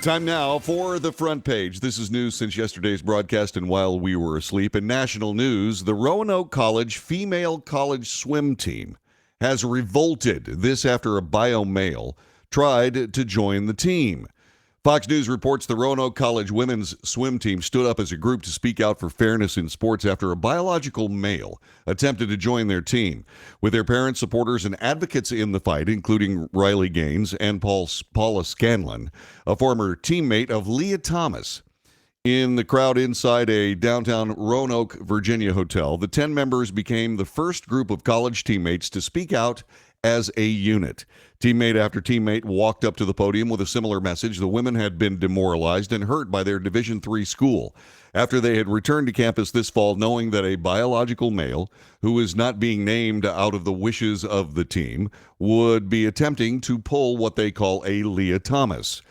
Time now for the front page. This is news since yesterday's broadcast and while we were asleep. In national news, the Roanoke College female college swim team has revolted. This after a bio male tried to join the team. Fox News reports the Roanoke College women's swim team stood up as a group to speak out for fairness in sports after a biological male attempted to join their team. With their parents, supporters, and advocates in the fight, including Riley Gaines and Paula Scanlon, a former teammate of Leah Thomas. In the crowd inside a downtown Roanoke, Virginia hotel, the 10 members became the first group of college teammates to speak out as a unit. Teammate after teammate walked up to the podium with a similar message. The women had been demoralized and hurt by their Division III school after they had returned to campus this fall knowing that a biological male, who is not being named out of the wishes of the team, would be attempting to pull what they call a Leah Thomas.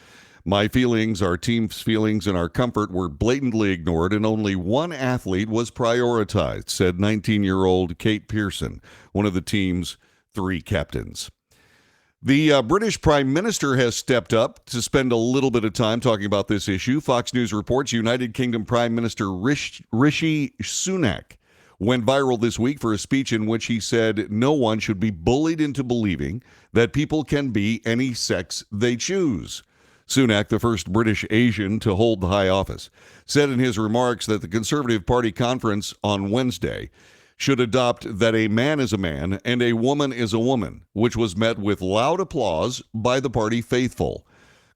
My feelings, our team's feelings, and our comfort were blatantly ignored, and only one athlete was prioritized, said 19-year-old Kate Pearson, one of the team's 3 captains. The British Prime Minister has stepped up to spend a little bit of time talking about this issue. Fox News reports United Kingdom Prime Minister Rishi Sunak went viral this week for a speech in which he said no one should be bullied into believing that people can be any sex they choose. Sunak, the first British Asian to hold the high office, said in his remarks that the Conservative Party conference on Wednesday should adopt that a man is a man and a woman is a woman, which was met with loud applause by the party faithful.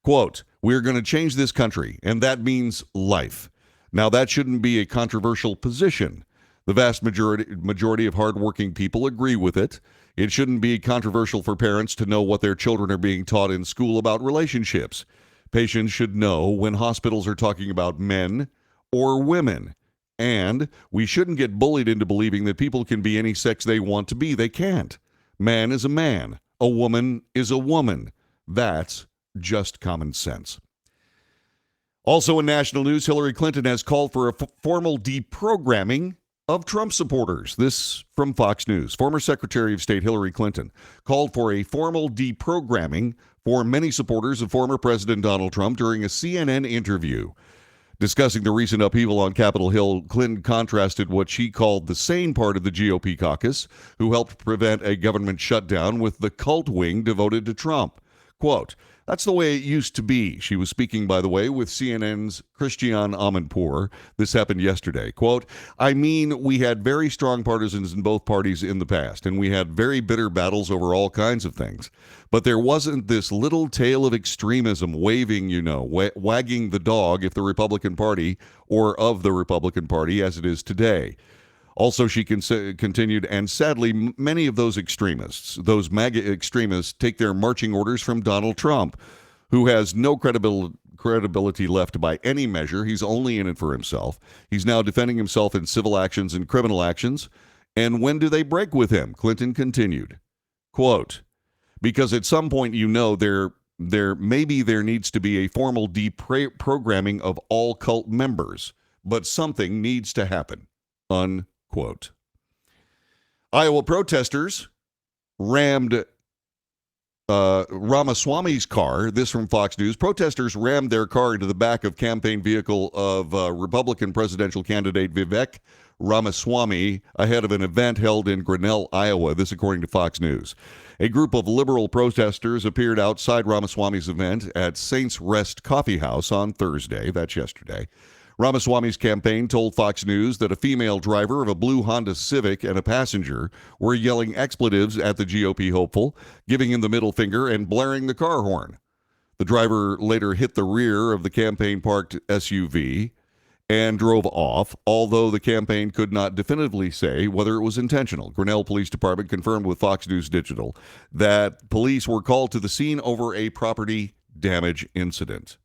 Quote, "We're going to change this country, and that means life." Now, that shouldn't be a controversial position. The vast majority of hardworking people agree with it. It shouldn't be controversial for parents to know what their children are being taught in school about relationships. Patients should know when hospitals are talking about men or women. And we shouldn't get bullied into believing that people can be any sex they want to be. They can't. Man is a man. A woman is a woman. That's just common sense. Also in national news, Hillary Clinton has called for a formal deprogramming of Trump supporters. This from Fox News. Former Secretary of State Hillary Clinton called for a formal deprogramming for many supporters of former President Donald Trump during a CNN interview. Discussing the recent upheaval on Capitol Hill, Clinton contrasted what she called the sane part of the GOP caucus, who helped prevent a government shutdown, with the cult wing devoted to Trump. Quote, "That's the way it used to be." She was speaking, by the way, with CNN's Christiane Amanpour. This happened yesterday. Quote, "I mean, we had very strong partisans in both parties in the past, and we had very bitter battles over all kinds of things. But there wasn't this little tail of extremism waving, wagging the dog if the Republican Party or of the Republican Party as it is today." Also, she continued, and sadly, many of those extremists, those MAGA extremists, take their marching orders from Donald Trump, who has no credibility left by any measure. He's only in it for himself. He's now defending himself in civil actions and criminal actions. And when do they break with him? Clinton continued, quote, "Because at some point, there needs to be a formal deprogramming of all cult members, but something needs to happen." Unquote. Iowa protesters rammed Ramaswamy's car. This from Fox News. Protesters rammed their car into the back of campaign vehicle of Republican presidential candidate Vivek Ramaswamy ahead of an event held in Grinnell, Iowa. This according to Fox News. A group of liberal protesters appeared outside Ramaswamy's event at Saints Rest Coffee House on Thursday. That's yesterday. Ramaswamy's campaign told Fox News that a female driver of a blue Honda Civic and a passenger were yelling expletives at the GOP hopeful, giving him the middle finger and blaring the car horn. The driver later hit the rear of the campaign-parked SUV and drove off, although the campaign could not definitively say whether it was intentional. Grinnell Police Department confirmed with Fox News Digital that police were called to the scene over a property damage incident.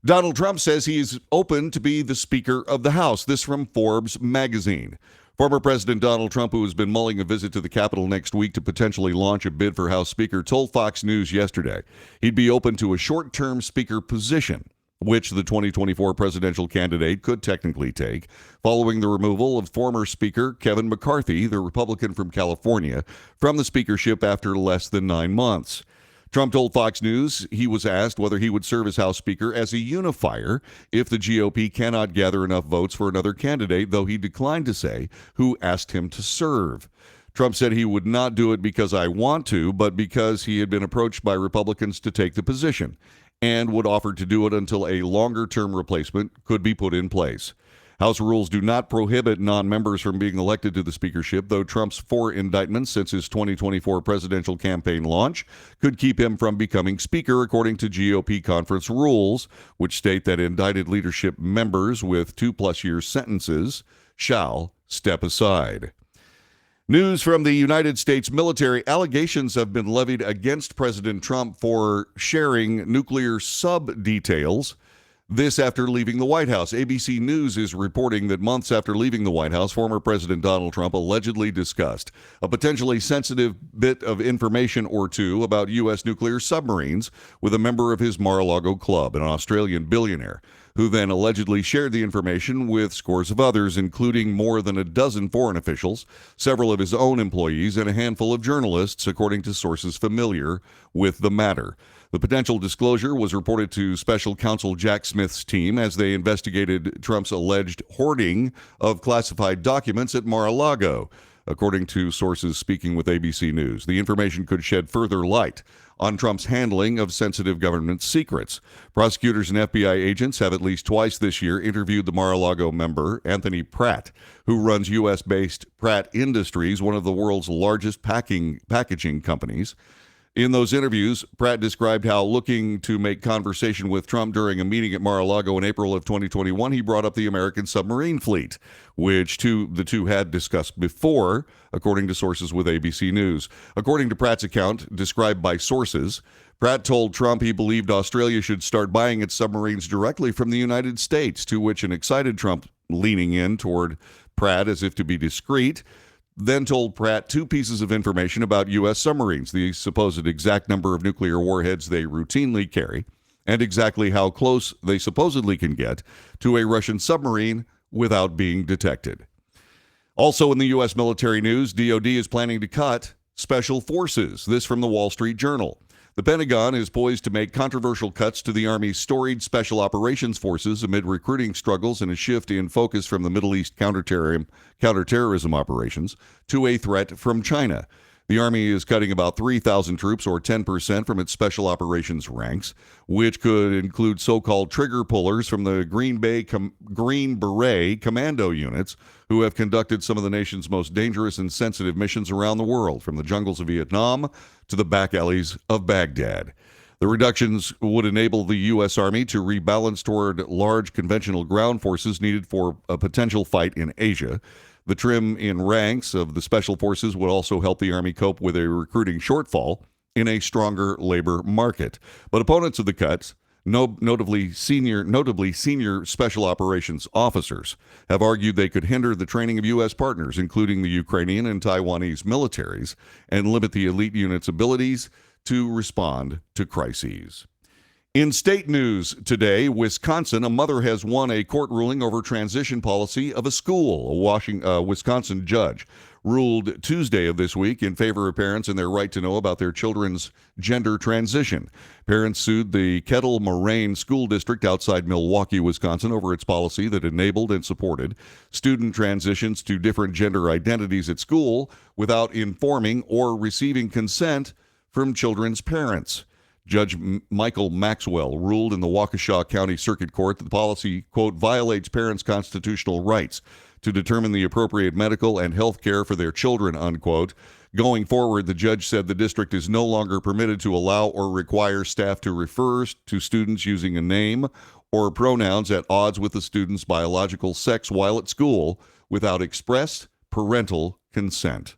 Donald Trump says he's open to be the Speaker of the House. This from Forbes magazine. Former President Donald Trump, who has been mulling a visit to the Capitol next week to potentially launch a bid for House Speaker, told Fox News yesterday he'd be open to a short-term Speaker position, which the 2024 presidential candidate could technically take, following the removal of former Speaker Kevin McCarthy, the Republican from California, from the speakership after less than 9 months. Trump told Fox News he was asked whether he would serve as House Speaker as a unifier if the GOP cannot gather enough votes for another candidate, though he declined to say who asked him to serve. Trump said he would not do it because I want to, but because he had been approached by Republicans to take the position, and would offer to do it until a longer-term replacement could be put in place. House rules do not prohibit non-members from being elected to the speakership, though Trump's 4 indictments since his 2024 presidential campaign launch could keep him from becoming speaker, according to GOP conference rules, which state that indicted leadership members with 2+ year sentences shall step aside. News from the United States military. Allegations have been levied against President Trump for sharing nuclear sub-details. This after leaving the White House. ABC News is reporting that months after leaving the White House, former President Donald Trump allegedly discussed a potentially sensitive bit of information or two about U.S. nuclear submarines with a member of his Mar-a-Lago club, an Australian billionaire, who then allegedly shared the information with scores of others, including more than a dozen foreign officials, several of his own employees, and a handful of journalists, according to sources familiar with the matter. The potential disclosure was reported to special counsel Jack Smith's team as they investigated Trump's alleged hoarding of classified documents at Mar-a-Lago, according to sources speaking with ABC News. The information could shed further light on Trump's handling of sensitive government secrets. Prosecutors and FBI agents have at least twice this year interviewed the Mar-a-Lago member, Anthony Pratt, who runs U.S.-based Pratt Industries, one of the world's largest packaging companies. In those interviews, Pratt described how, looking to make conversation with Trump during a meeting at Mar-a-Lago in April of 2021, he brought up the American submarine fleet, which the two had discussed before, according to sources with ABC News. According to Pratt's account, described by sources, Pratt told Trump he believed Australia should start buying its submarines directly from the United States, to which an excited Trump, leaning in toward Pratt as if to be discreet, then told Pratt 2 pieces of information about U.S. submarines, the supposed exact number of nuclear warheads they routinely carry, and exactly how close they supposedly can get to a Russian submarine without being detected. Also in the U.S. military news, DoD is planning to cut special forces. This from the Wall Street Journal. The Pentagon is poised to make controversial cuts to the Army's storied Special Operations Forces amid recruiting struggles and a shift in focus from the Middle East counterterrorism operations to a threat from China. The Army is cutting about 3,000 troops, or 10%, from its Special Operations ranks, which could include so-called trigger pullers from the Green Beret commando units, who have conducted some of the nation's most dangerous and sensitive missions around the world, from the jungles of Vietnam to the back alleys of Baghdad. The reductions would enable the U.S. Army to rebalance toward large conventional ground forces needed for a potential fight in Asia. The trim in ranks of the Special Forces would also help the Army cope with a recruiting shortfall in a stronger labor market. But opponents of the cuts, notably senior Special Operations officers, have argued they could hinder the training of U.S. partners, including the Ukrainian and Taiwanese militaries, and limit the elite unit's abilities to respond to crises. In state news today, Wisconsin, a mother has won a court ruling over transition policy of a school. A Wisconsin judge ruled Tuesday of this week in favor of parents and their right to know about their children's gender transition. Parents sued the Kettle Moraine School District outside Milwaukee, Wisconsin, over its policy that enabled and supported student transitions to different gender identities at school without informing or receiving consent from children's parents. Judge Michael Maxwell ruled in the Waukesha County Circuit Court that the policy, quote, violates parents' constitutional rights to determine the appropriate medical and health care for their children, unquote. Going forward, the judge said the district is no longer permitted to allow or require staff to refer to students using a name or pronouns at odds with the student's biological sex while at school without express parental consent.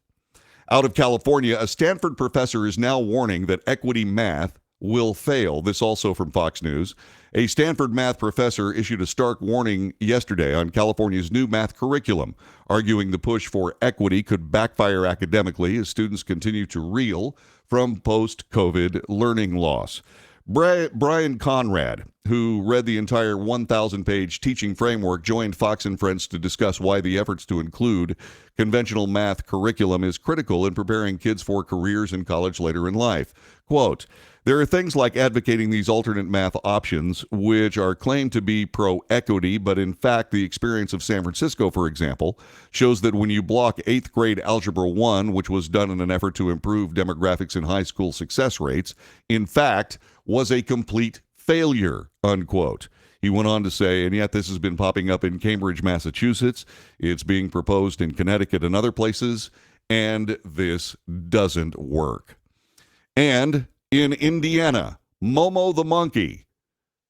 Out of California, a Stanford professor is now warning that equity math will fail. This also from Fox News. A Stanford math professor issued a stark warning yesterday on California's new math curriculum, arguing the push for equity could backfire academically as students continue to reel from post-COVID learning loss. Brian Conrad who read the entire 1,000-page teaching framework, joined Fox and Friends to discuss why the efforts to include conventional math curriculum is critical in preparing kids for careers in college later in life. Quote, there are things like advocating these alternate math options, which are claimed to be pro-equity, but in fact, the experience of San Francisco, for example, shows that when you block 8th grade Algebra 1, which was done in an effort to improve demographics in high school success rates, in fact, was a complete failure, unquote. He went on to say, and yet this has been popping up in Cambridge, Massachusetts. It's being proposed in Connecticut and other places, and this doesn't work. And in Indiana, Momo the monkey,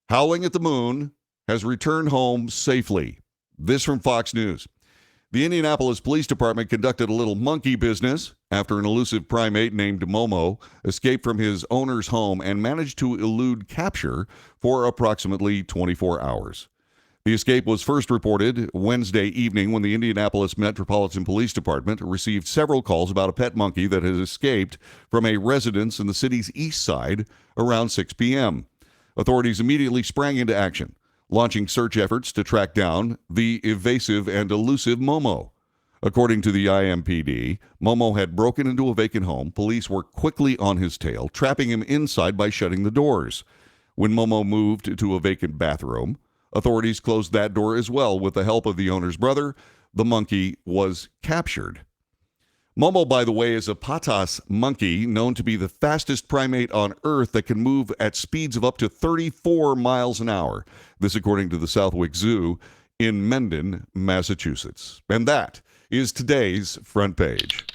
howling at the moon, has returned home safely. This from Fox News. The Indianapolis Police Department conducted a little monkey business after an elusive primate named Momo escaped from his owner's home and managed to elude capture for approximately 24 hours. The escape was first reported Wednesday evening when the Indianapolis Metropolitan Police Department received several calls about a pet monkey that had escaped from a residence in the city's east side around 6 p.m. Authorities immediately sprang into action, launching search efforts to track down the evasive and elusive Momo. According to the IMPD, Momo had broken into a vacant home. Police were quickly on his tail, trapping him inside by shutting the doors. When Momo moved to a vacant bathroom, authorities closed that door as well. With the help of the owner's brother, the monkey was captured. Momo, by the way, is a patas monkey known to be the fastest primate on Earth that can move at speeds of up to 34 miles an hour. This according to the Southwick Zoo in Mendon, Massachusetts. And that is today's front page.